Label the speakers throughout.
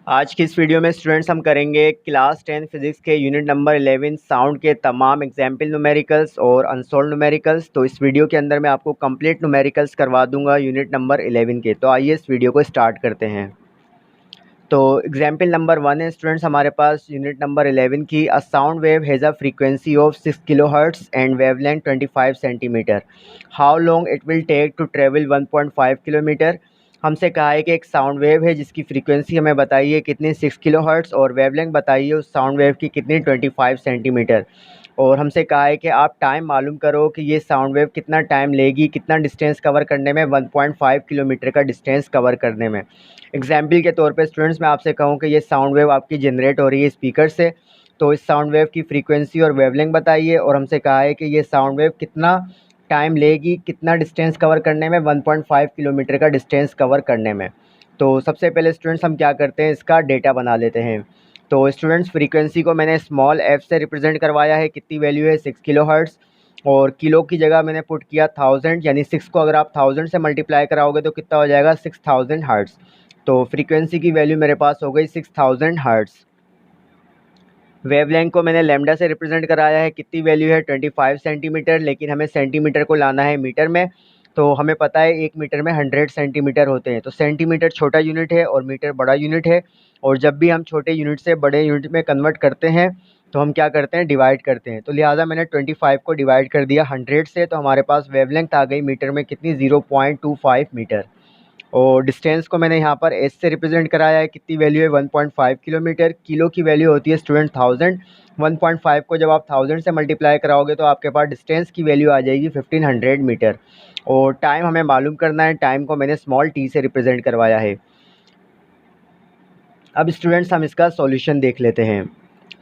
Speaker 1: आज की इस वीडियो में स्टूडेंट्स हम करेंगे क्लास 10 फिजिक्स के यूनिट नंबर 11 साउंड के तमाम एग्जाम्पल न्यूमेरिकल्स और अनसोल्व्ड न्यूमेरिकल्स। तो इस वीडियो के अंदर मैं आपको कंप्लीट न्यूमेरिकल्स करवा दूंगा यूनिट नंबर 11 के। तो आइए इस वीडियो को स्टार्ट करते हैं। तो एग्जाम्पल नंबर 1 है स्टूडेंट्स हमारे पास यूनिट नंबर 11 की। A sound wave has a frequency of 6 kilohertz and wavelength 25 centimetre. How long it will take to travel 1.5 kilometre. हमसे कहा है कि एक साउंड वेव है जिसकी फ्रीक्वेंसी हमें बताइए कितनी 6 किलोहर्ट्ज़ और वेवलेंथ बताइए उस साउंड वेव की कितनी 25 सेंटीमीटर। और हमसे कहा है कि आप टाइम मालूम करो कि ये साउंड वेव कितना टाइम लेगी, कितना डिस्टेंस कवर करने में, 1.5 किलोमीटर का डिस्टेंस कवर करने में। एग्जाम्पल के तौर पे स्टूडेंट्स मैं आपसे कहूँ कि ये साउंड वेव आपकी जनरेट हो रही है स्पीकर से, तो इस साउंड वेव की फ्रीक्वेंसी और वेवलेंथ बताइए। और हमसे कहा है कि ये साउंड वेव कितना टाइम लेगी, कितना डिस्टेंस कवर करने में, 1.5 किलोमीटर का डिस्टेंस कवर करने में। तो सबसे पहले स्टूडेंट्स हम क्या करते हैं, इसका डेटा बना लेते हैं। तो स्टूडेंट्स फ्रीक्वेंसी को मैंने स्मॉल एफ से रिप्रेजेंट करवाया है, कितनी वैल्यू है 6 किलो हर्ट्ज़। और किलो की जगह मैंने पुट किया 1000, यानी 6 को अगर आप 1000 से मल्टीप्लाई कराओगे तो कितना हो जाएगा 6000 हर्ट्ज़। तो फ्रीक्वेंसी की वैल्यू मेरे पास हो गई 6000 हर्ट्ज़। वेवलेंथ को मैंने लैम्डा से रिप्रेजेंट कराया है, कितनी वैल्यू है 25 सेंटीमीटर, लेकिन हमें सेंटीमीटर को लाना है मीटर में। तो हमें पता है 1 मीटर में 100 सेंटीमीटर होते हैं, तो सेंटीमीटर छोटा यूनिट है और मीटर बड़ा यूनिट है। और जब भी हम छोटे यूनिट से बड़े यूनिट में कन्वर्ट करते हैं तो हम क्या करते हैं, डिवाइड करते हैं। तो लिहाजा मैंने 25 को डिवाइड कर दिया 100 से, तो हमारे पास वेवलेंथ आ गई मीटर में कितनी 0.25 मीटर। और डिस्टेंस को मैंने यहाँ पर एस से रिप्रेजेंट कराया है, कितनी वैल्यू है 1.5 किलोमीटर। किलो की वैल्यू होती है स्टूडेंट 1000, 1.5 को जब आप 1000 से मल्टीप्लाई कराओगे तो आपके पास डिस्टेंस की वैल्यू आ जाएगी 1500 मीटर। और टाइम हमें मालूम करना है, टाइम को मैंने स्मॉल टी से रिप्रेजेंट करवाया है। अब स्टूडेंट्स हम इसका सॉल्यूशन देख लेते हैं।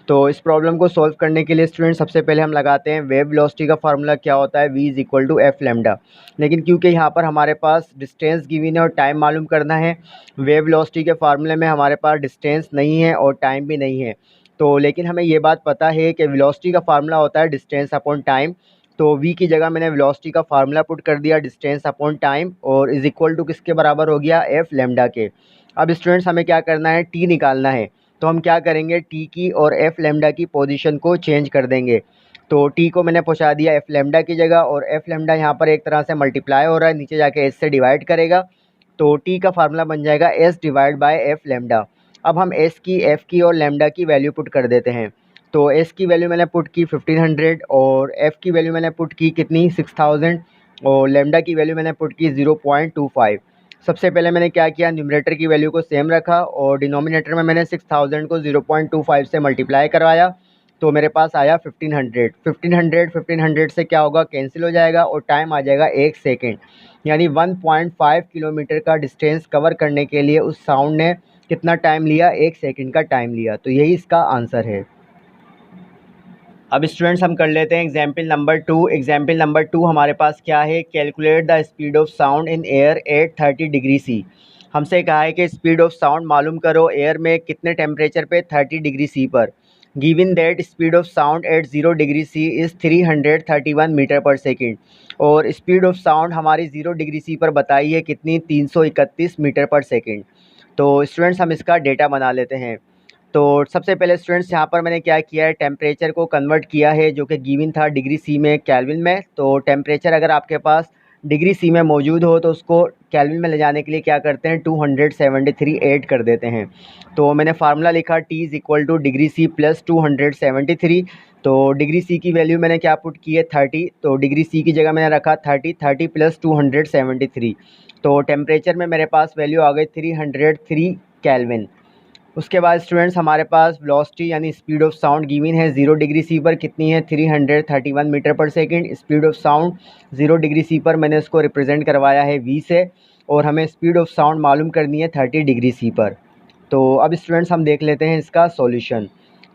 Speaker 1: तो इस प्रॉब्लम को सॉल्व करने के लिए स्टूडेंट सबसे पहले हम लगाते हैं वेव वेलोसिटी का फार्मूला क्या होता है, v is equal to F lambda. लेकिन क्योंकि यहाँ पर हमारे पास डिस्टेंस गिवन है और टाइम मालूम करना है, वेव वेलोसिटी के फार्मूले में हमारे पास डिस्टेंस नहीं है और टाइम भी नहीं है। तो लेकिन हमें ये बात पता है कि वेलोसिटी का फार्मूला होता है डिस्टेंस अपॉन टाइम। तो v की जगह मैंने वेलोसिटी का फार्मूला पुट कर दिया डिस्टेंस अपॉन टाइम, और इज़ इक्वल टू किसके बराबर हो गया, एफ लेमडा के। अब स्टूडेंट्स हमें क्या करना है, t निकालना है। तो हम क्या करेंगे, टी की और एफ लेमडा की पोजीशन को चेंज कर देंगे। तो टी को मैंने पहुंचा दिया एफ लेमडा की जगह, और एफ लेमडा यहाँ पर एक तरह से मल्टीप्लाई हो रहा है, नीचे जाके एस से डिवाइड करेगा। तो टी का फार्मूला बन जाएगा S divide by F lambda. अब हम एस की, एफ की और लेमडा की वैल्यू पुट कर देते हैं। तो एस की वैल्यू मैंने पुट की 1500, और एफ की वैल्यू मैंने पुट की कितनी 6000, और लेमडा की वैल्यू मैंने पुट की 0.25। सबसे पहले मैंने क्या किया, न्यूमरेटर की वैल्यू को सेम रखा और डिनोमिनेटर में मैंने 6000 को 0.25 से मल्टीप्लाई करवाया। तो मेरे पास आया 1500। 1500 से क्या होगा, कैंसिल हो जाएगा और टाइम आ जाएगा 1 सेकेंड। यानी 1.5 किलोमीटर का डिस्टेंस कवर करने के लिए उस साउंड ने कितना टाइम लिया, 1 सेकेंड का टाइम लिया। तो यही इसका आंसर है। अब स्टूडेंट्स हम कर लेते हैं एग्जाम्पल नंबर 2। एग्जाम्पल नंबर 2 हमारे पास क्या है, calculate the speed of sound in air at 30 degree C. हमसे कहा है कि स्पीड ऑफ साउंड मालूम करो एयर में कितने टेम्परेचर पे, 30 डिग्री सी पर। Given that speed of sound at 0 degree C is 331 metre per second. और स्पीड ऑफ साउंड हमारी 0 डिग्री सी पर बताइए कितनी, 331 मीटर पर सेकेंड। तो स्टूडेंट्स हम इसका डेटा बना लेते हैं। तो सबसे पहले स्टूडेंट्स यहाँ पर मैंने क्या किया है, टेम्परेचर को कन्वर्ट किया है जो कि गिवन था डिग्री सी में केल्विन में। तो टेम्परेचर अगर आपके पास डिग्री सी में मौजूद हो तो उसको केल्विन में ले जाने के लिए क्या करते हैं, 273 ऐड कर देते हैं। तो मैंने फार्मूला लिखा T is equal to degree C plus 273। तो डिग्री सी की वैल्यू मैंने क्या पुट की है 30, तो डिग्री सी की जगह मैंने रखा 30 प्लस 273। तो टेम्परेचर में मेरे पास वैल्यू आ गई 303 केल्विन। उसके बाद स्टूडेंट्स हमारे पास वेलोसिटी यानी स्पीड ऑफ साउंड गिवन है 0 डिग्री सी पर कितनी है, 331 metre per second. Speed of sound 0 degree C पर मैंने उसको रिप्रेजेंट करवाया है v से, और हमें स्पीड ऑफ साउंड मालूम करनी है 30 डिग्री सी पर। तो अब स्टूडेंट्स हम देख लेते हैं इसका सॉल्यूशन।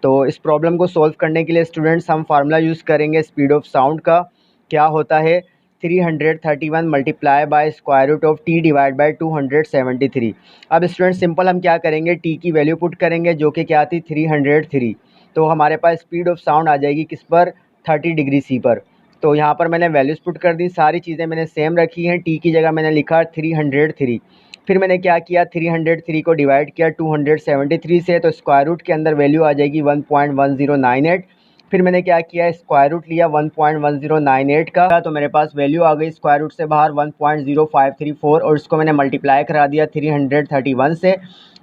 Speaker 1: तो इस प्रॉब्लम को सॉल्व करने के लिए स्टूडेंट्स हम फार्मूला यूज़ करेंगे स्पीड ऑफ साउंड का। क्या होता है, 331 multiply by square root of T divide by 273। अब स्टूडेंट सिंपल हम क्या करेंगे, टी की वैल्यू पुट करेंगे जो कि क्या थी 303। तो हमारे पास स्पीड ऑफ साउंड आ जाएगी किस पर, 30 डिग्री सी पर। तो यहाँ पर मैंने वैल्यूज़ पुट कर दी, सारी चीज़ें मैंने सेम रखी हैं। टी की जगह मैंने लिखा 303। फिर मैंने क्या किया, 303 को डिवाइड किया 273 से, तो स्क्वायर रूट के अंदर वैल्यू आ जाएगी 1.1098। फिर मैंने क्या किया, स्क्वायर रूट लिया 1.1098 का, तो मेरे पास वैल्यू आ गई स्क्वायर रूट से बाहर 1.0534, और इसको मैंने मल्टीप्लाई करा दिया 331 से।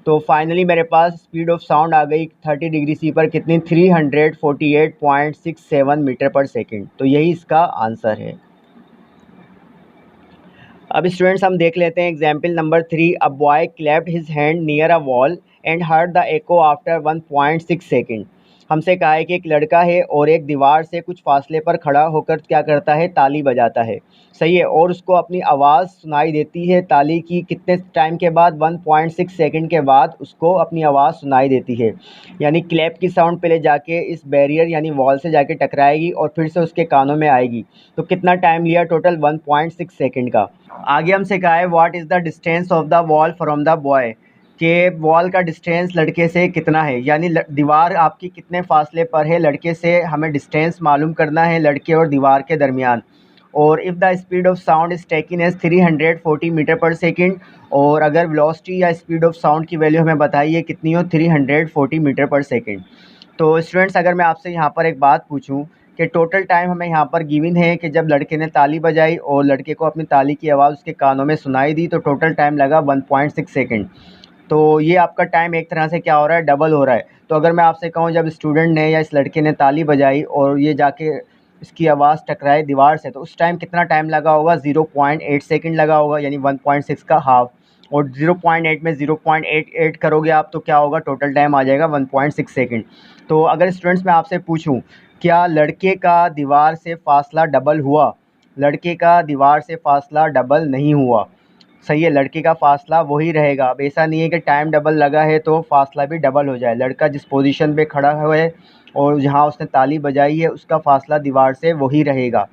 Speaker 1: तो फाइनली मेरे पास स्पीड ऑफ साउंड आ गई 30 डिग्री सी पर कितनी, 348.67 मीटर पर सेकेंड। तो यही इसका आंसर है। अब स्टूडेंट्स हम देख लेते हैं example number 3। A boy clapped his hand near a wall and heard the echo after 1.6 second. हमसे कहा है कि एक लड़का है और एक दीवार से कुछ फासले पर खड़ा होकर क्या करता है, ताली बजाता है, सही है, और उसको अपनी आवाज़ सुनाई देती है ताली की कितने टाइम के बाद, 1.6 सेकेंड के बाद उसको अपनी आवाज़ सुनाई देती है। यानी क्लैप की साउंड पहले जाके इस बैरियर यानी वॉल से जाके टकराएगी और फिर से उसके कानों में आएगी। तो कितना टाइम लिया, टोटल 1.6 सेकेंड का। आगे हमसे कहा है what is the distance of the wall from the boy, कि वॉल का डिस्टेंस लड़के से कितना है, यानी दीवार आपकी कितने फासले पर है लड़के से, हमें डिस्टेंस मालूम करना है लड़के और दीवार के दरमियान। और if the speed of sound is taken as 340 metre per second, और अगर वेलोसिटी या स्पीड ऑफ साउंड की वैल्यू हमें बताइए कितनी हो, 340 मीटर पर सेकेंड। तो स्टूडेंट्स अगर मैं आपसे यहाँ पर एक बात पूछूं कि टोटल टाइम हमें यहाँ पर गिवन है कि जब लड़के ने ताली बजाई और लड़के को अपनी ताली की आवाज़ उसके कानों में सुनाई दी, तो टोटल टाइम लगा 1.6 सेकेंड। तो ये आपका टाइम एक तरह से क्या हो रहा है, डबल हो रहा है। तो अगर मैं आपसे कहूँ जब स्टूडेंट ने या इस लड़के ने ताली बजाई और ये जाके इसकी आवाज़ टकराए दीवार से, तो उस टाइम कितना टाइम लगा होगा, 0.8 सेकेंड लगा होगा, यानी 1.6 का हाफ। और 0.8 में 0.88 करोगे आप तो क्या होगा, टोटल टाइम आ जाएगा 1.6 सेकेंड। तो अगर स्टूडेंट्स मैं आपसे पूछूं क्या लड़के का दीवार से फासला डबल हुआ, लड़के का दीवार से फासला डबल नहीं हुआ, सही है, लड़के का फासला वही रहेगा। अब ऐसा नहीं है कि टाइम डबल लगा है तो फासला भी डबल हो जाए। लड़का जिस पोजीशन पे खड़ा हुआ है और जहाँ उसने ताली बजाई है उसका फासला दीवार से वही रहेगा।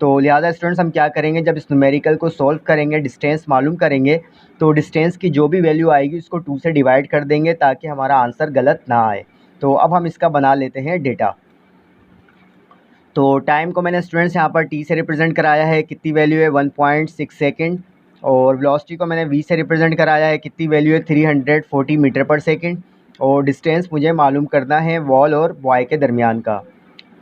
Speaker 1: तो लिहाजा स्टूडेंट्स हम क्या करेंगे, जब इस न्यूमेरिकल को सॉल्व करेंगे, डिस्टेंस मालूम करेंगे, तो डिस्टेंस की जो भी वैल्यू आएगी उसको 2 से डिवाइड कर देंगे ताकि हमारा आंसर गलत ना आए। तो अब हम इसका बना लेते हैं डेटा। तो टाइम को मैंने स्टूडेंट्स यहाँ पर टी से रिप्रेजेंट कराया है, कितनी वैल्यू है 1.6 सेकेंड। और वेलोसिटी को मैंने वी से रिप्रेजेंट कराया है, कितनी वैल्यू है 340 मीटर पर सेकेंड। और डिस्टेंस मुझे मालूम करना है वॉल और बॉय के दरमियान का।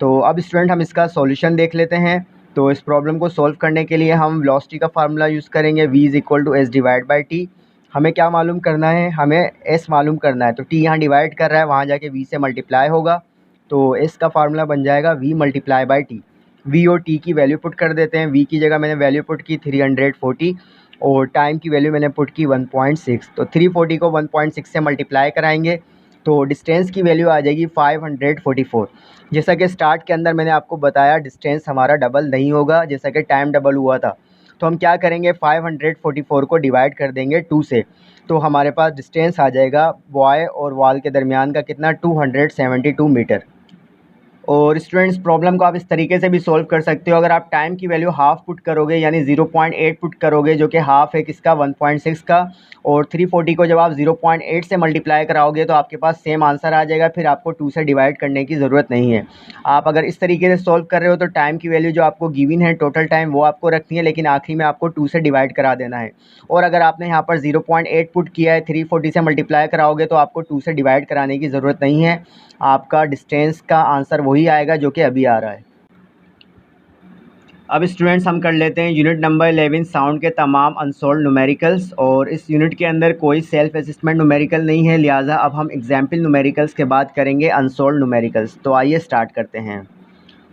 Speaker 1: तो अब स्टूडेंट हम इसका सॉल्यूशन देख लेते हैं। तो इस प्रॉब्लम को सॉल्व करने के लिए हम वेलोसिटी का फार्मूला यूज़ करेंगे, v is equal to S divide by T. हमें क्या मालूम करना है, हमें s मालूम करना है। तो t यहाँ डिवाइड कर रहा है, वहाँ जाके v से मल्टीप्लाई होगा, तो s का फार्मूला बन जाएगा v multiply by T. v और t की वैल्यू पुट कर देते हैं। v की जगह मैंने वैल्यू पुट की 340 और टाइम की वैल्यू मैंने पुट की 1.6। तो 340 को 1.6 से मल्टीप्लाई कराएंगे तो डिस्टेंस की वैल्यू आ जाएगी 544। जैसा कि स्टार्ट के अंदर मैंने आपको बताया डिस्टेंस हमारा डबल नहीं होगा, जैसा कि टाइम डबल हुआ था। तो हम क्या करेंगे, 544 को डिवाइड कर देंगे 2 से, तो हमारे पास डिस्टेंस आ जाएगा बॉय और वॉल के दरमियान का कितना, 272 मीटर। और स्टूडेंट्स प्रॉब्लम को आप इस तरीके से भी सॉल्व कर सकते हो। अगर आप टाइम की वैल्यू हाफ पुट करोगे यानी 0.8 पुट करोगे, जो कि हाफ है किसका, 1.6 का, और 340 को जब आप 0.8 से मल्टीप्लाई कराओगे तो आपके पास सेम आंसर आ जाएगा। फिर आपको 2 से डिवाइड करने की ज़रूरत नहीं है। आप अगर इस तरीके से सॉल्व कर रहे हो तो टाइम की वैल्यू जो आपको गिवन है टोटल टाइम वो आपको रखनी है, लेकिन आखिरी में आपको 2 से डिवाइड करा देना है। और अगर आपने यहाँ पर 0.8 पुट किया है, 340 से मल्टीप्लाई कराओगे तो आपको 2 से डिवाइड कराने की ज़रूरत नहीं है। आपका डिस्टेंस का आंसर वही आएगा जो कि अभी आ रहा है। अब स्टूडेंट्स हम कर लेते हैं यूनिट नंबर 11 साउंड के तमाम अनसॉल्व्ड न्यूमेरिकल्स। और इस यूनिट के अंदर कोई सेल्फ असेसमेंट न्यूमेरिकल नहीं है, लिहाजा अब हम एग्जाम्पल न्यूमेरिकल्स के बाद करेंगे अनसॉल्व्ड न्यूमेरिकल्स। तो आइए स्टार्ट करते हैं।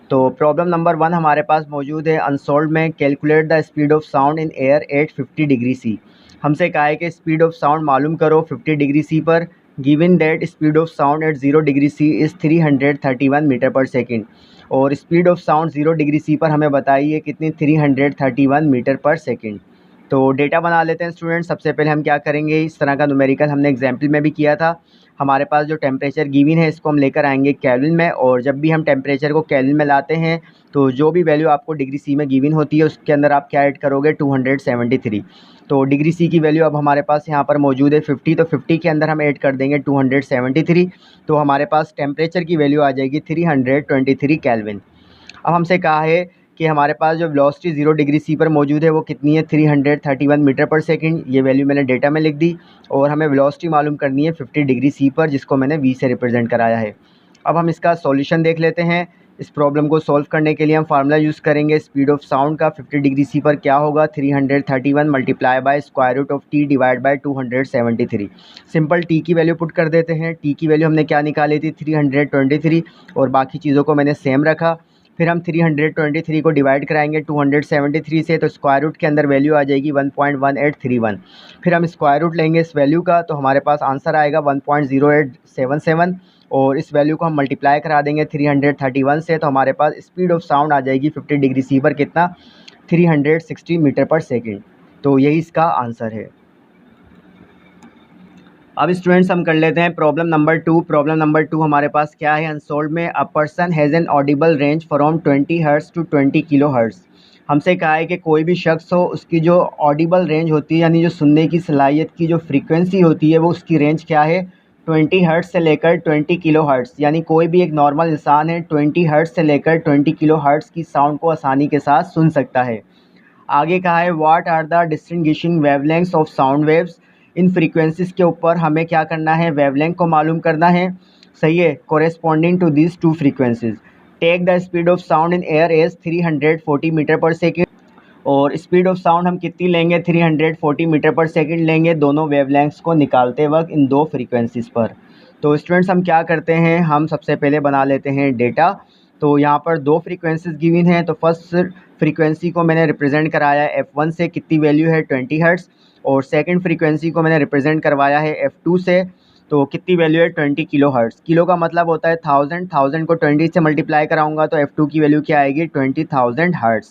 Speaker 1: तो प्रॉब्लम नंबर 1 हमारे पास मौजूद है अनसॉल्व्ड में, calculate the speed of sound in air at 50 degree C. हमसे कहा है कि स्पीड ऑफ साउंड मालूम करो 50 डिग्री सी पर, given that speed of sound at 0 degree C is 331 metre per second. और speed of sound 0 degree C पर हमें बताइए कितनी, 331 मीटर पर सेकेंड। तो डेटा बना लेते हैं स्टूडेंट। सबसे पहले हम क्या करेंगे, इस तरह का न्यूमेरिकल हमने एग्जाम्पल में भी किया था। हमारे पास जो टेम्परेचर गिवन है इसको हम लेकर आएंगे केल्विन में, और जब भी हम टेम्परेचर को केल्विन में लाते हैं तो जो भी वैल्यू आपको डिग्री सी में गिवन होती है उसके अंदर आप क्या ऐड करोगे, 273। तो डिग्री सी की वैल्यू अब हमारे पास यहाँ पर मौजूद है 50, तो 50 के अंदर हम ऐड कर देंगे 273, तो हमारे पास टेम्परेचर की वैल्यू आ जाएगी 323 केल्विन। अब हमसे कहा है कि हमारे पास जो वेलोसिटी 0 डिग्री सी पर मौजूद है वो कितनी है, 331 मीटर पर सेकंड। ये वैल्यू मैंने डेटा में लिख दी। और हमें वेलोसिटी मालूम करनी है 50 डिग्री सी पर, जिसको मैंने v से रिप्रेजेंट कराया है। अब हम इसका सॉल्यूशन देख लेते हैं। इस प्रॉब्लम को सॉल्व करने के लिए हम फार्मूला यूज़ करेंगे स्पीड ऑफ साउंड का। 50 डिग्री सी पर क्या होगा, 331 multiply by square root of T divide by 273। Simple T की वैल्यू पुट कर देते हैं। टी की वैल्यू हमने क्या निकाली थी, 323, और बाकी चीज़ों को मैंने सेम रखा। फिर हम 323 को डिवाइड कराएंगे 273 से, तो स्क्वायर रूट के अंदर वैल्यू आ जाएगी 1.1831। फिर हम स्क्वायर रूट लेंगे इस वैल्यू का, तो हमारे पास आंसर आएगा 1.0877, और इस वैल्यू को हम मल्टीप्लाई करा देंगे 331 से, तो हमारे पास स्पीड ऑफ साउंड आ जाएगी 50 डिग्री सी पर कितना, 360 मीटर पर सेकेंड। तो यही इसका आंसर है। अब स्टूडेंट्स हम कर लेते हैं प्रॉब्लम नंबर 2। प्रॉब्लम नंबर 2 हमारे पास क्या है, अनसोल्व में a person has an audible range from 20 hertz to 20 kilohertz. हमसे कहा है कि कोई भी शख्स हो, उसकी जो ऑडिबल रेंज होती है, यानी जो सुनने की सलाहियत की जो फ्रीक्वेंसी होती है, वो उसकी रेंज क्या है, 20 हर्ट्ज़ से लेकर 20 किलो हर्ट्ज़। यानी कोई भी एक नॉर्मल इंसान है 20 हर्ट्ज़ से लेकर 20 किलो हर्ट्ज़ की साउंड को आसानी के साथ सुन सकता है। आगे कहा है what are the distinguishing wavelengths of sound waves. इन फ्रीक्वेंसीज के ऊपर हमें क्या करना है, वेवलेंथ को मालूम करना है। सही है, corresponding to these two frequencies. Take the speed of sound in air as 340 metre per second. और स्पीड ऑफ साउंड हम कितनी लेंगे, 340 मीटर पर सेकेंड लेंगे दोनों वेवलेंथ्स को निकालते वक्त इन दो फ्रीक्वेंसीज़ पर। तो स्टूडेंट्स हम क्या करते हैं, हम सबसे पहले बना लेते हैं डेटा। तो यहाँ पर दो फ्रीक्वेंसीज गिवन हैं, तो फर्स्ट फ्रीक्वेंसी को मैंने रिप्रेजेंट कराया है F1 से, कितनी वैल्यू है 20 हर्ट्ज़। और सेकंड फ्रीक्वेंसी को मैंने रिप्रेजेंट करवाया है F2 से, तो कितनी वैल्यू है 20 किलो हर्ट्ज़। किलो का मतलब होता है 1000 को 20 से मल्टीप्लाई कराऊंगा तो F2 की वैल्यू क्या आएगी, 20,000 हर्ट्ज़।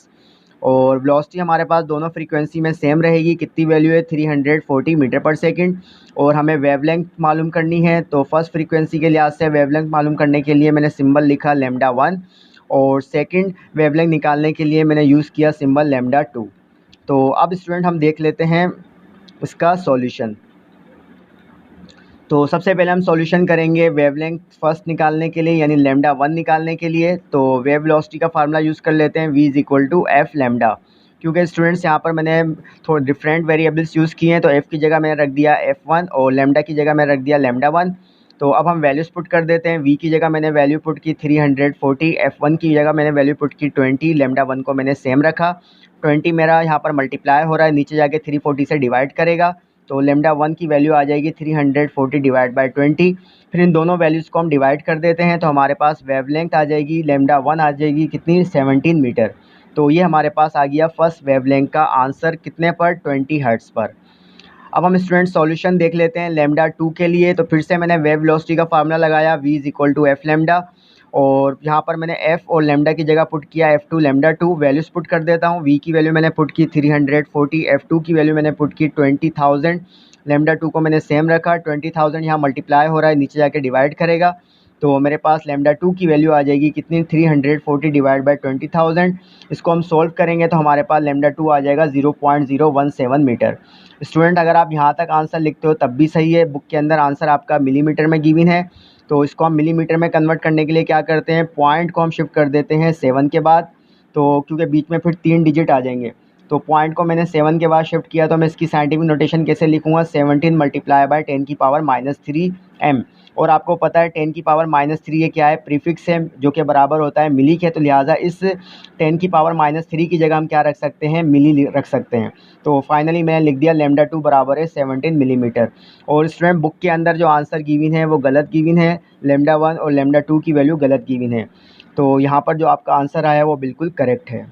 Speaker 1: और वेलोसिटी हमारे पास दोनों फ्रीक्वेंसी में सेम रहेगी, कितनी वैल्यू है 340 मीटर पर सेकंड। और हमें वेवलेंथ मालूम करनी है, तो फर्स्ट फ्रीक्वेंसी के लिहाज से वेवलेंथ मालूम करने के लिए मैंने सिंबल लिखा λ1, और सेकंड वेवलेंथ निकालने के लिए मैंने यूज़ किया सिंबल λ2। तो अब स्टूडेंट हम देख लेते हैं इसका सॉल्यूशन। तो सबसे पहले हम सॉल्यूशन करेंगे वेवलेंथ फर्स्ट निकालने के लिए, यानी λ1 निकालने के लिए। तो वेव वेलोसिटी का फार्मूला यूज़ कर लेते हैं, v = f लैम्डा। क्योंकि स्टूडेंट्स यहाँ पर मैंने थोड़े डिफरेंट वेरिएबल्स यूज़ किए हैं, तो f की जगह मैंने रख दिया f1 और लैम्डा की जगह मैंने रख दिया λ1। तो अब हम वैल्यूज़ पुट कर देते हैं। v की जगह मैंने वैल्यू पुट की 340, f1 की जगह मैंने वैल्यू पुट की 20, λ1 को मैंने सेम रखा। 20 मेरा यहाँ पर मल्टीप्लाई हो रहा है, नीचे जाके 340 से डिवाइड करेगा, तो λ1 की वैल्यू आ जाएगी 340 डिवाइड बाय 20। फिर इन दोनों वैल्यूज़ को हम डिवाइड कर देते हैं, तो हमारे पास वेवलेंथ आ जाएगी λ1 आ जाएगी कितनी, 17 मीटर। तो ये हमारे पास आ गया फर्स्ट वेवलेंथ का आंसर, कितने पर, 20 हर्ट्ज़ पर। अब हम स्टूडेंट सॉल्यूशन देख लेते हैं λ2 के लिए। तो फिर से मैंने वेव वेलोसिटी का फार्मूला लगाया, v = f लैम्डा, और यहाँ पर मैंने f और लैम्डा की जगह पुट किया f2 λ2। वैल्यूज़ पुट कर देता हूँ। v की वैल्यू मैंने पुट की 340, f2 की वैल्यू मैंने पुट की 20,000, λ2 को मैंने सेम रखा। 20,000 यहाँ मल्टीप्लाई हो रहा है, नीचे जाके डिवाइड करेगा, तो मेरे पास λ2 की वैल्यू आ जाएगी कितनी, 340 डिवाइड बाय 20,000। इसको हम सोल्व करेंगे तो हमारे पास λ2 आ जाएगा 0.017 मीटर। स्टूडेंट अगर आप यहाँ तक आंसर लिखते हो तब भी सही है, बुक के अंदर आंसर आपका मिलीमीटर में गिवन है, तो इसको हम मिलीमीटर में कन्वर्ट करने के लिए क्या करते हैं, पॉइंट को हम शिफ्ट कर देते हैं 7 के बाद, तो क्योंकि बीच में फिर 3 डिजिट आ जाएंगे, तो पॉइंट को मैंने 7 के बाद शिफ्ट किया, तो मैं इसकी साइंटिफिक नोटेशन कैसे लिखूँगा, 17 मल्टीप्लाई बाय 10⁻³ m। और आपको पता है 10⁻³ ये क्या है, प्रीफिक्स है जो कि बराबर होता है मिली के, तो लिहाजा इस 10⁻³ की जगह हम क्या रख सकते हैं, मिली रख सकते हैं। तो फाइनली मैंने लिख दिया λ2 बराबर है 17 मिलीमीटर। और स्टूडेंट बुक के अंदर जो आंसर गिवन है वो गलत गिवन है, λ1 और λ2 की वैल्यू गलत गिवन है। तो यहाँ पर जो आपका आंसर आया वो बिल्कुल करेक्ट है।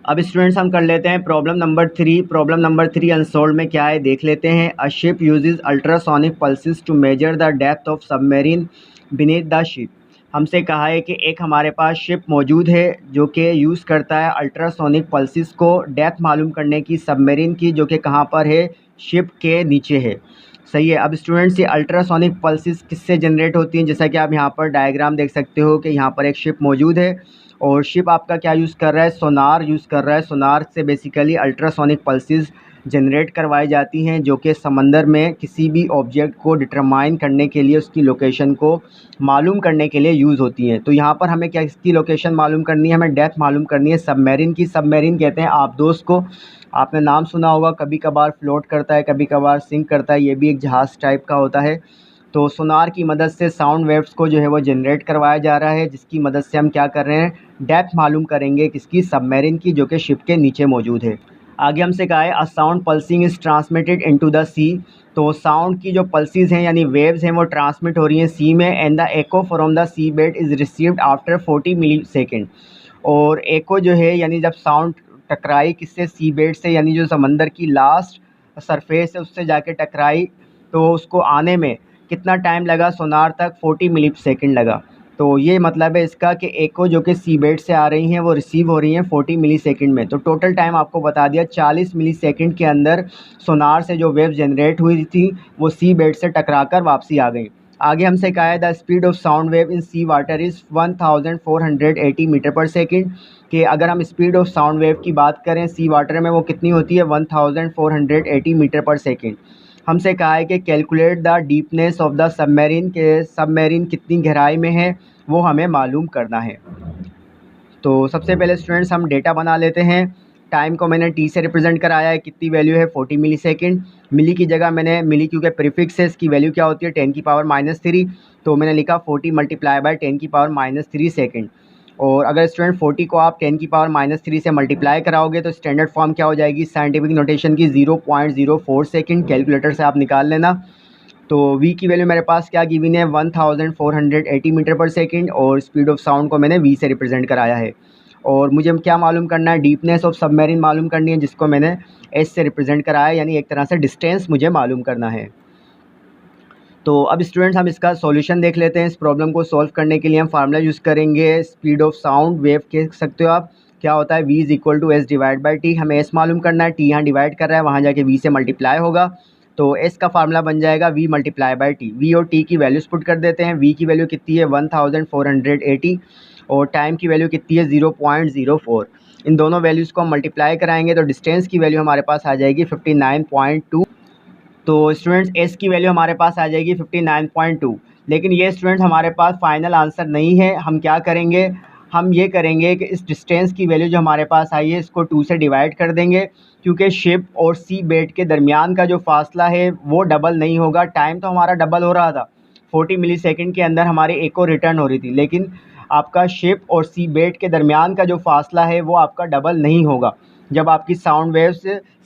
Speaker 1: अब स्टूडेंट्स हम कर लेते हैं problem number 3। Problem number 3 unsolved में क्या है देख लेते हैं। A ship uses ultrasonic pulses to measure the depth of submarine beneath the ship. हमसे कहा है कि एक हमारे पास शिप मौजूद है जो कि यूज़ करता है अल्ट्रासोनिक पल्सेस को डेप्थ मालूम करने की सबमरीन की, जो कि कहाँ पर है, शिप के नीचे है। सही है। अब स्टूडेंट्स ये अल्ट्रासोनिक पल्सेस किससे जनरेट होती हैं, जैसा कि आप यहाँ पर डायग्राम देख सकते हो कि यहाँ पर एक शिप मौजूद है और शिप आपका क्या यूज़ कर रहा है, सोनार यूज़ कर रहा है। सोनार से बेसिकली अल्ट्रासोनिक पल्सेस जनरेट करवाई जाती हैं जो कि समंदर में किसी भी ऑब्जेक्ट को डिटरमाइन करने के लिए, उसकी लोकेशन को मालूम करने के लिए यूज़ होती हैं। तो यहाँ पर हमें क्या इसकी लोकेशन मालूम करनी है, हमें डेप्थ मालूम करनी है सबमरीन की। सबमरीन कहते हैं आबदोश को। आपने नाम सुना होगा, कभी कभार फ्लोट करता है, कभी कभार सिंक करता है, ये भी एक जहाज़ टाइप का होता है। तो सोनार की मदद से साउंड वेव्स को जो है वो जनरेट करवाया जा रहा है, जिसकी मदद से हम क्या कर रहे हैं, डेप्थ मालूम करेंगे किसकी, सबमरीन की, जो कि शिप के नीचे मौजूद है। आगे हमसे कहा है a sound pulsing is transmitted into the sea. तो साउंड की जो पल्सेस हैं यानी वेव्स हैं वो ट्रांसमिट हो रही हैं सी में, and the echo from the C bed is received after 40 milli second. और एको जो है यानी जब साउंड टकराई किससे, सी बेड से, यानी जो समंदर की लास्ट सरफेस है उससे जाके टकराई, तो उसको आने में कितना टाइम लगा सोनार तक, 40 मिली सेकेंड लगा। तो ये मतलब है इसका कि एको जो कि सी बेड से आ रही हैं वो रिसीव हो रही हैं 40 मिली सेकेंड में। तो टोटल टाइम आपको बता दिया 40 मिली सेकेंड के अंदर सोनार से जो वेव जनरेट हुई थी वो सी बेड से टकरा कर वापसी आ गई। आगे हमसे कहा है the speed of sound wave in sea water is 1480 metre per second. कि अगर हम स्पीड ऑफ साउंड वेव की बात करें सी वाटर में वो कितनी होती है, 1480 मीटर पर सेकेंड। हमसे कहा है कि calculate the deepness of the submarine, के सबमरीन कितनी गहराई में है वो हमें मालूम करना है। तो सबसे पहले स्टूडेंट्स हम डेटा बना लेते हैं। टाइम को मैंने टी से रिप्रेजेंट कराया है, कितनी वैल्यू है 40 मिली सेकेंड। मिली की जगह मैंने, मिली क्योंकि प्रीफिक्स है, इसकी वैल्यू क्या होती है 10 की पावर -3, तो मैंने लिखा 40 मल्टीप्लाई बाय 10 की पावर -3 सेकेंड। और अगर स्टूडेंट 40 को आप 10 की पावर -3 से मल्टीप्लाई कराओगे तो स्टैंडर्ड फॉर्म क्या हो जाएगी साइंटिफिक नोटेशन की, 0.04 सेकेंड। कैलकुलेटर से आप निकाल लेना। तो v की वैल्यू मेरे पास क्या गिवन है, 1480 मीटर पर सेकेंड, और स्पीड ऑफ साउंड को मैंने v से रिप्रेजेंट कराया है। और मुझे क्या मालूम करना है, डीपनेस ऑफ सबमरीन मालूम करनी है, जिसको मैंने s से रिप्रेजेंट कराया, यानी एक तरह से डिस्टेंस मुझे मालूम करना है। तो अब स्टूडेंट्स हम इसका सॉल्यूशन देख लेते हैं। इस प्रॉब्लम को सॉल्व करने के लिए हम फार्मूला यूज़ करेंगे स्पीड ऑफ साउंड वेव, कह सकते हो आप। क्या होता है, v is equal to S divide by T. हमें s मालूम करना है, t यहाँ डिवाइड कर रहा है, वहाँ जाके v से मल्टीप्लाई होगा। तो s का फार्मूला बन जाएगा v multiply by T. v और t की वैल्यूज़ पुट कर देते हैं। v की वैल्यू कितनी है 1480, और टाइम की वैल्यू कितनी है 0.04। इन दोनों वैल्यूज़ को हम मल्टीप्लाई कराएंगे तो डिस्टेंस की वैल्यू हमारे पास आ जाएगी 59.2। तो स्टूडेंट्स s की वैल्यू हमारे पास आ जाएगी 59.2। लेकिन ये स्टूडेंट हमारे पास फाइनल आंसर नहीं है। हम क्या करेंगे, हम ये करेंगे कि इस डिस्टेंस की वैल्यू जो हमारे पास आई है इसको 2 से डिवाइड कर देंगे, क्योंकि शिप और सी बेड के दरमियान का जो फासला है वो डबल नहीं होगा। टाइम तो हमारा डबल हो रहा था, 40 मिली सेकेंड के अंदर हमारी एको रिटर्न हो रही थी, लेकिन आपका शिप और सी बेड के दरमियान का जो फासला है वो आपका डबल नहीं होगा जब आपकी साउंड वेव्स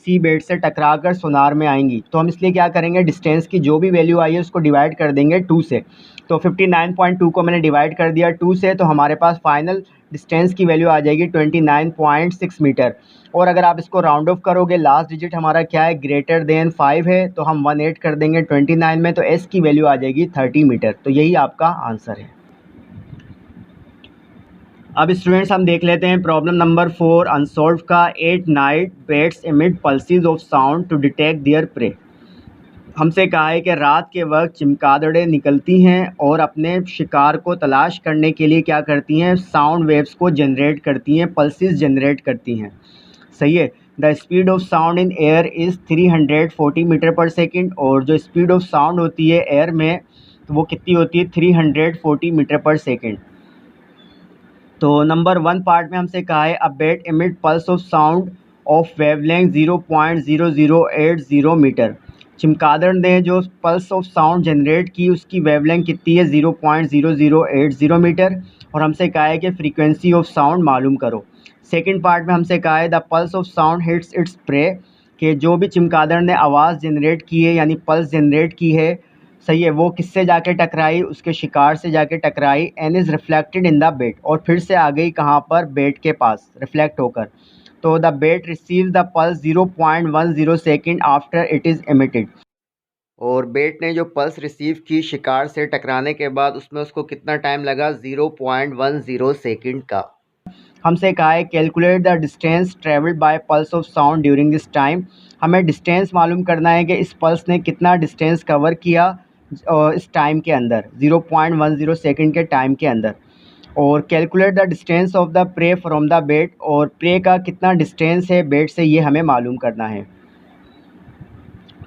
Speaker 1: सी बेड से टकरा कर सोनार में आएंगी। तो हम इसलिए क्या करेंगे, डिस्टेंस की जो भी वैल्यू आई है उसको डिवाइड कर देंगे 2 से। तो 59.2 को मैंने डिवाइड कर दिया 2 से, तो हमारे पास फाइनल डिस्टेंस की वैल्यू आ जाएगी 29.6 मीटर। और अगर आप इसको राउंड ऑफ करोगे, लास्ट डिजिट हमारा क्या है, ग्रेटर देन 5 है, तो हम 1 ऐड कर देंगे 29 में, तो एस की वैल्यू आ जाएगी 30 मीटर। तो यही आपका आंसर है। अब स्टूडेंट्स हम देख लेते हैं प्रॉब्लम नंबर 4 अनसॉल्व का। 8 night bats emit pulses of sound to detect their prey. हमसे कहा है कि रात के वक्त चमगादड़ें निकलती हैं और अपने शिकार को तलाश करने के लिए क्या करती हैं, साउंड वेव्स को जनरेट करती हैं, पल्सेस जनरेट करती हैं। सही है। The speed of sound in air is 340 metre per second, और जो स्पीड ऑफ साउंड होती है एयर में तो वो कितनी होती है 340 मीटर पर सेकेंड। तो नंबर 1 पार्ट में हमसे कहा है a bat emit pulse of sound of wavelength 0.0080 metre. चमगादड़ ने जो पल्स ऑफ साउंड जनरेट की उसकी वेवलेंथ कितनी है 0.0080 मीटर, और हमसे कहा है कि फ्रीक्वेंसी ऑफ साउंड मालूम करो। सेकंड पार्ट में हमसे कहा है the pulse of sound hits its prey, कि जो भी चमगादड़ ने आवाज़ जनरेट की है यानी पल्स जनरेट की है, सही है, वो किससे जाके टकराई, उसके शिकार से जाके टकराई, and is reflected in the bat, और फिर से आ गई कहाँ पर, बेट के पास रिफ्लेक्ट होकर। तो the bat receive the pulse 0.10 second after it is emitted, और बेट ने जो पल्स रिसीव की शिकार से टकराने के बाद उसमें उसको कितना टाइम लगा 0.10 सेकेंड का। हमसे कहा है calculate the distance travelled by pulse of sound during this time. हमें डिस्टेंस मालूम करना है कि इस पल्स ने कितना डिस्टेंस कवर किया इस टाइम के अंदर, 0.10 सेकेंड के टाइम के अंदर। और calculate the distance of the prey from the bat, और प्रे का कितना डिस्टेंस है बेट से ये हमें मालूम करना है।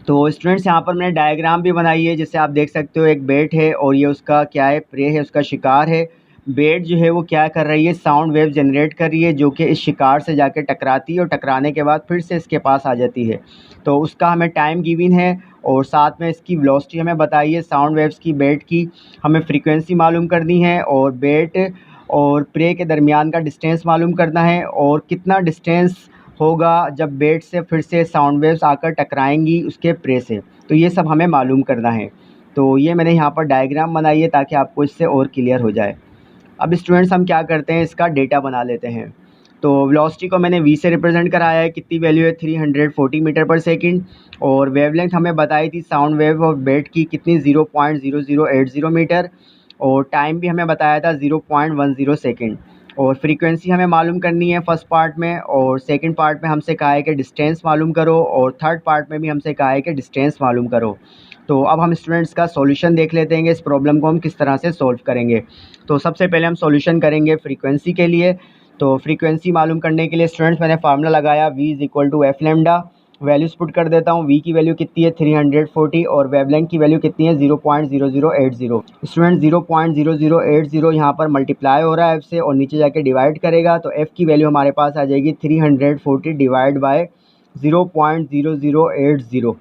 Speaker 1: तो स्टूडेंट्स यहाँ पर मैंने डायग्राम भी बनाई है, जिससे आप देख सकते हो एक बेट है और ये उसका क्या है, प्रे है, उसका शिकार है। बेट जो है वो क्या कर रही है, साउंड वेव जनरेट कर रही है जो कि इस शिकार से जाके टकराती है और टकराने के बाद फिर से इसके पास आ जाती है। तो उसका हमें टाइम गिवन है और साथ में इसकी वेलोसिटी हमें बताई है साउंड वेव्स की, बेट की। हमें फ्रीक्वेंसी मालूम करनी है और बेट और प्रे के दरमियान का डिस्टेंस मालूम करना है और कितना डिस्टेंस होगा जब बेट से फिर से साउंड वेव्स आकर टकराएंगी उसके प्रे से। तो ये सब हमें मालूम करना है। तो ये मैंने यहाँ पर डायग्राम बनाई है ताकि आपको इससे और क्लियर हो जाए। अब स्टूडेंट्स हम क्या करते हैं, इसका डेटा बना लेते हैं। तो वेलोसिटी को मैंने v से रिप्रेजेंट कराया है, कितनी वैल्यू है 340 मीटर पर सेकंड। और वेवलेंथ हमें बताई थी साउंड वेव और बेट की कितनी 0.0080 मीटर। और टाइम भी हमें बताया था 0.10 सेकंड। और फ्रीक्वेंसी हमें मालूम करनी है फर्स्ट पार्ट में, और सेकंड पार्ट में हमसे कहा है कि डिस्टेंस मालूम करो, और थर्ड पार्ट में भी हमसे कहा है कि डिस्टेंस मालूम करो। तो अब हम स्टूडेंट्स का सॉल्यूशन देख लेते हैं, इस प्रॉब्लम को हम किस तरह से सॉल्व करेंगे। तो सबसे पहले हम सॉल्यूशन करेंगे फ्रीक्वेंसी के लिए। तो फ्रीक्वेंसी मालूम करने के लिए स्टूडेंट्स मैंने फार्मूला लगाया v = f lambda. Values put कर देता हूँ। v की वैल्यू कितनी है 340 और वेवलेंथ की वैल्यू कितनी है 0.0080। स्टूडेंट 0.0080 यहाँ पर मल्टीप्लाई हो रहा है f से और नीचे जाके डिवाइड करेगा, तो f की वैल्यू हमारे पास आ जाएगी 340 डिवाइड बाय 0.0080।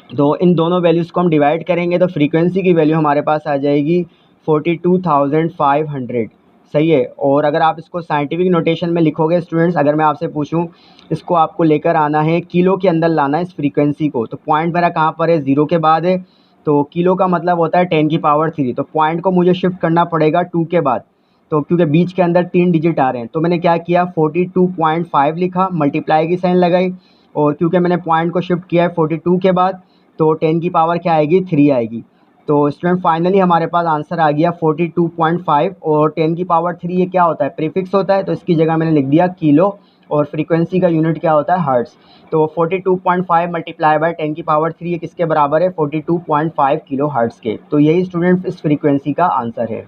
Speaker 1: तो इन दोनों वैल्यूज़ को हम डिवाइड करेंगे तो फ्रीक्वेंसी की वैल्यू हमारे पास आ जाएगी 42,500। सही है। और अगर आप इसको साइंटिफिक नोटेशन में लिखोगे स्टूडेंट्स, अगर मैं आपसे पूछूं, इसको आपको लेकर आना है किलो के अंदर लाना है इस फ्रीक्वेंसी को। तो पॉइंट मेरा कहाँ पर है, 0 के बाद है। तो किलो का मतलब होता है 10⁻3। तो पॉइंट को मुझे शिफ्ट करना पड़ेगा 2 के बाद, तो क्योंकि बीच के अंदर 3 डिजिट आ रहे हैं। तो मैंने क्या किया 42.5 लिखा, मल्टीप्लाई की साइन लगाई, और क्योंकि मैंने पॉइंट को शिफ्ट किया है 42 के बाद, तो 10 की पावर क्या आएगी 3 आएगी। तो स्टूडेंट फाइनली हमारे पास आंसर आ गया 42.5। और 10 की पावर 3 ये क्या होता है, प्रीफिक्स होता है, तो इसकी जगह मैंने लिख दिया किलो, और फ्रीक्वेंसी का यूनिट क्या होता है, हर्ट्ज़। तो 42.5 मल्टीप्लाई बाय 10 की पावर 3 ये किसके बराबर है, 42.5 किलो हर्ट्ज़ के। तो यही स्टूडेंट इस फ्रीक्वेंसी का आंसर है।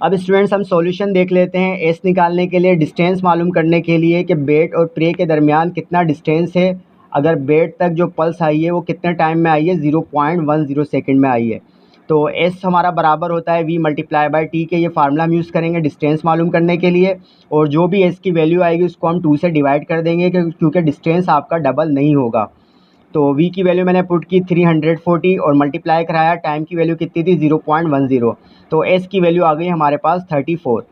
Speaker 1: अब स्टूडेंट्स हम सॉल्यूशन देख लेते हैं। एस निकालने के लिए, डिस्टेंस मालूम करने के लिए कि बेट और प्रे के दरमियान कितना डिस्टेंस है। अगर बेट तक जो पल्स आई है वो कितने टाइम में आई है, 0.10 सेकंड में आई है। तो एस हमारा बराबर होता है v मल्टीप्लाई बाय टी के। ये फार्मूला हम यूज़ करेंगे डिस्टेंस मालूम करने के लिए, और जो भी एस की वैल्यू आएगी उसको हम 2 से डिवाइड कर देंगे क्योंकि डिस्टेंस आपका डबल नहीं होगा। तो v की वैल्यू मैंने पुट की 340 और मल्टीप्लाई कराया, टाइम की वैल्यू कितनी थी 0.10। तो s की वैल्यू आ गई हमारे पास 34।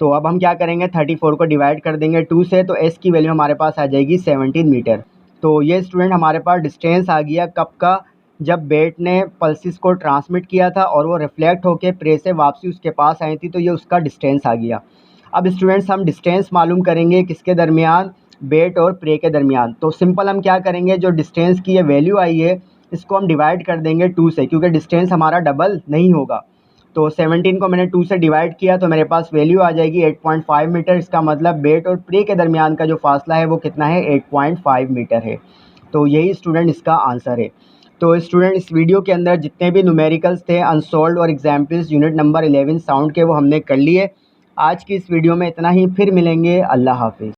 Speaker 1: तो अब हम क्या करेंगे, 34 को डिवाइड कर देंगे 2 से, तो s की वैल्यू हमारे पास आ जाएगी 17 मीटर। तो ये स्टूडेंट हमारे पास डिस्टेंस आ गया कब का, जब बेट ने पल्सिस को ट्रांसमिट किया था और वो रिफ्लेक्ट होकर प्रे से वापसी उसके पास आई थी, तो ये उसका डिस्टेंस आ गया। अब स्टूडेंट्स हम डिस्टेंस मालूम करेंगे किसके दरमियान, बेट और प्रे के दरमियान। तो सिंपल हम क्या करेंगे, जो डिस्टेंस की ये वैल्यू आई है इसको हम डिवाइड कर देंगे 2 से, क्योंकि डिस्टेंस हमारा डबल नहीं होगा। तो 17 को मैंने 2 से डिवाइड किया तो मेरे पास वैल्यू आ जाएगी 8.5 मीटर। इसका मतलब बेट और प्रे के दरमियान का जो फासला है वो कितना है, 8.5 मीटर है। तो यही स्टूडेंट इसका आंसर है। तो स्टूडेंट इस वीडियो के अंदर जितने भी न्यूमेरिकल्स थे अनसॉल्व्ड और एग्जाम्पल्स यूनिट नंबर 11 साउंड के, वो हमने कर लिए। आज की इस वीडियो में इतना ही, फिर मिलेंगे। अल्लाह हाफिज़।